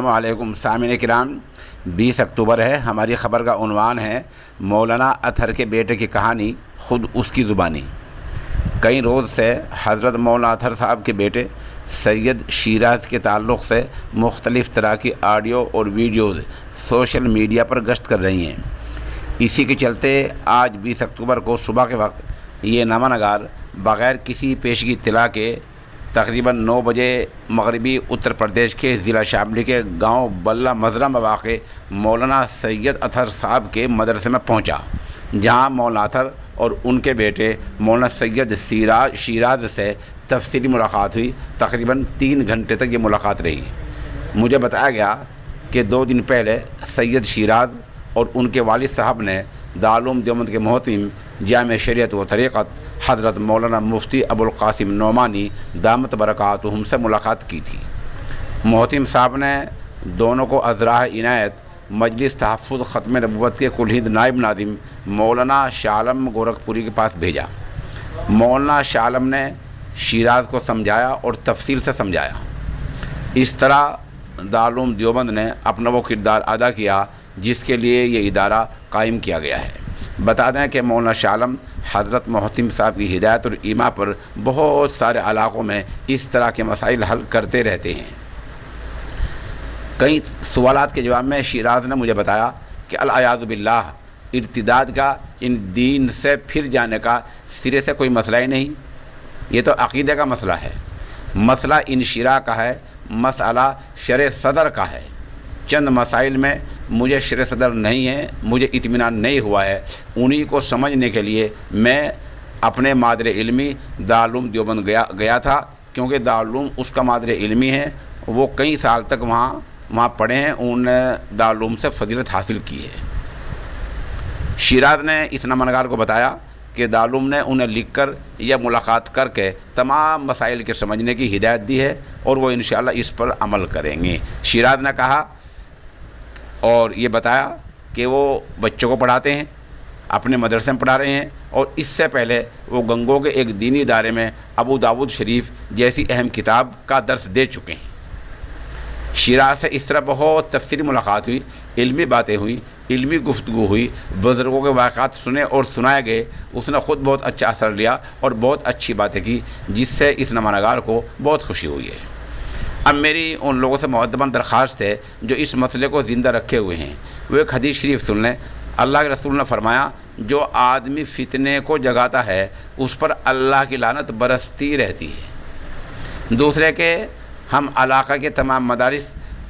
अस्सलामु अलैकुम सामिन किराम। 20 अक्टूबर है। हमारी ख़बर का उन्वान है मौलाना अतहर के बेटे की कहानी खुद उसकी ज़ुबानी। कई रोज़ से हज़रत मौलाना अतहर साहब के बेटे सैयद शिराज के ताल्लुक़ से मुख्तलिफ़ तरह की ऑडियो और वीडियोज़ सोशल मीडिया पर गश्त कर रही हैं। इसी के चलते आज 20 अक्टूबर को सुबह के वक्त ये नामानगार बग़ैर किसी पेशगी इत्तला के तकरीबन 9 बजे मगरबी उत्तर प्रदेश के ज़िला शामली के गांव बल्ला मज़रा में वाक़े मौलाना सैयद अतहर साहब के मदरसे में पहुंचा, जहां मौलाना अतहर और उनके बेटे मौलाना सैयद शिराज से तफसीली मुलाकात हुई। तकरीबन 3 घंटे तक ये मुलाकात रही। मुझे बताया गया कि 2 दिन पहले सैयद शिराज और उनके वालिद साहब ने दारुल देवबंद के मोहतमिम जामे शरीयत व तरीक़त हज़रत मौलाना मुफ्ती अबुल क़ासिम नौमानी दामत बरकातुहुम से मुलाकात की थी। मोहतमिम साहब ने दोनों को अज़राह इनायत मजलिस तहफ़्फ़ुज़ ख़त्म नबुव्वत के कुलहिंद नायब नादिम मौलाना शाह आलम गोरखपुरी के पास भेजा। मौलाना शाह आलम ने शिराज को समझाया और तफसील से समझाया। इस तरह दारुल देवबंद ने अपना वो किरदार अदा किया जिसके लिए ये इदारा कायम किया गया है। बता दें कि मौलाना शाह आलम हज़रत मोहतमिम साहब की हिदायत और ईमा पर बहुत सारे इलाक़ों में इस तरह के मसाइल हल करते रहते हैं। कई सवालात के जवाब में शिराज ने मुझे बताया कि अल-अयाज़ु बिल्लाह इर्तिदाद का, इन दीन से फिर जाने का सिरे से कोई मसला ही नहीं। ये तो अक़ीदे का मसला है, मसला इनशिरा का है, मसला शरे सदर का है। चंद मसाइल में मुझे शरे सदर नहीं है, मुझे इत्मीनान नहीं हुआ है। उन्हीं को समझने के लिए मैं अपने मादरे इल्मी दारुल देवबंद गया था, क्योंकि दारुल उसका मादरे इल्मी है। वो कई साल तक वहाँ पढ़े हैं, उन्होंने दारुल से फजीलत हासिल की है। शिराज ने इस नामनगार को बताया कि दारुल ने उन्हें लिखकर या मुलाकात करके तमाम मसाइल के समझने की हिदायत दी है और वो इंशाअल्लाह इस पर अमल करेंगे। शिराज ने कहा और ये बताया कि वो बच्चों को पढ़ाते हैं, अपने मदरसे में पढ़ा रहे हैं, और इससे पहले वो गंगो के एक दीनी इदारे में अबू दाऊद शरीफ जैसी अहम किताब का दर्स दे चुके हैं। शिराज से इस तरह बहुत तफसीली मुलाकात हुई, इल्मी बातें हुई, इल्मी गुफ्तगू हुई, बुज़ुर्गों के वाक़ात सुने और सुनाए गए। उसने ख़ुद बहुत अच्छा असर लिया और बहुत अच्छी बातें की, जिससे इस नमानगार को बहुत खुशी हुई है। अब मेरी उन लोगों से मुअद्दबन दरख्वास्त है जो इस मसले को ज़िंदा रखे हुए हैं, वो एक हदीस शरीफ सुन लें। अल्लाह के रसूल ने फरमाया, जो आदमी फितने को जगाता है उस पर अल्लाह की लानत बरसती रहती है। दूसरे के हम इलाक़ा के तमाम मदारिस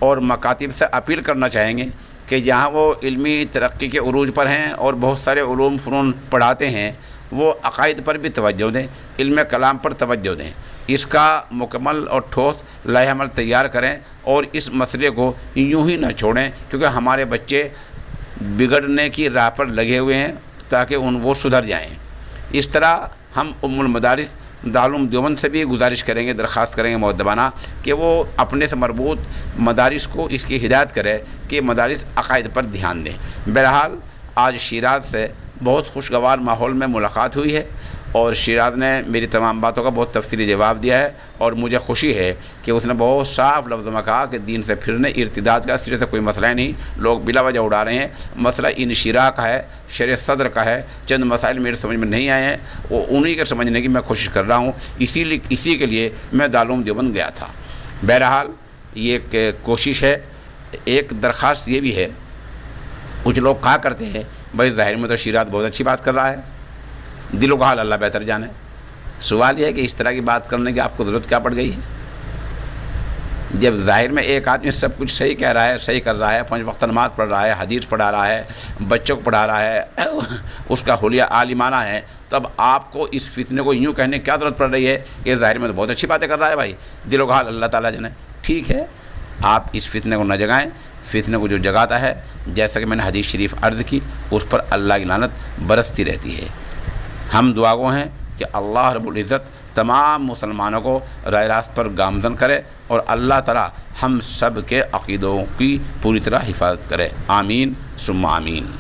और मकातिब से अपील करना चाहेंगे कि जहाँ वो इल्मी तरक्की के उरूज पर हैं और बहुत सारे उलूम फ़नून पढ़ाते हैं, वो अक़ाइद पर भी तवज्जो दें, इल्म कलाम पर तवज्जो दें, इसका मुकम्मल और ठोस लाहे अमल तैयार करें और इस मसले को यूं ही न छोड़ें, क्योंकि हमारे बच्चे बिगड़ने की राह पर लगे हुए हैं ताकि वो सुधर जाएं। इस तरह हम उम्मुल मदारिस दारुल देवबंद से भी गुजारिश करेंगे, दरख्वास्त करेंगे मुअद्दबाना कि वो अपने से मरबूत मदारिस को इसकी हिदायत करे कि मदारिस अक़ाइद पर ध्यान दें। बहरहाल आज शिराज से बहुत खुशगवार माहौल में मुलाकात हुई है और शिराज ने मेरी तमाम बातों का बहुत तफसीली जवाब दिया है और मुझे खुशी है कि उसने बहुत साफ लफ्ज़ में कहा कि दीन से फिरने इर्तिदाद का सिरे से कोई मसला नहीं। लोग बिला वजह उड़ा रहे हैं, मसला इनशिरा का है, शरे सदर का है। चंद मसाइल मेरे समझ में नहीं आए हैं, वो उन्हीं के समझने की मैं कोशिश कर रहा हूँ। इसी के लिए मैं दारुल देवबंद गया था। बहरहाल ये एक कोशिश है। एक दरख्वास्त ये भी है, कुछ लोग कहा करते हैं भाई ज़ाहिर में तो शिराज बहुत अच्छी बात कर रहा है, दिलों का हाल अल्लाह बेहतर जाने। सवाल यह है कि इस तरह की बात करने की आपको ज़रूरत क्या पड़ गई है? जब ज़ाहिर में एक आदमी सब कुछ सही कह रहा है, सही कर रहा है, 5 वक्त नमाज़ पढ़ रहा है, हदीस पढ़ा रहा है, बच्चों को पढ़ा रहा है, उसका हुलिया आलिमाना है, तो अब आपको इस फितने को यूँ कहने की क्या ज़रूरत पड़ रही है कि ज़ाहिर में तो बहुत अच्छी बातें कर रहा है भाई, दिलों का हाल अल्लाह ताला जाने। ठीक है, आप इस फितने को न जगाएँ। फितने को जो जगाता है, जैसा कि मैंने हदीस शरीफ अर्ज़ की, उस पर अल्लाह की लानत बरसती रहती है। हम दुआगो हैं कि अल्लाह रब्बुल इज़्ज़त तमाम मुसलमानों को राह रास्त पर गामज़न करे और अल्लाह ताला हम सब के अक़ीदों की पूरी तरह हिफाजत करे। आमीन सुम्मा आमीन।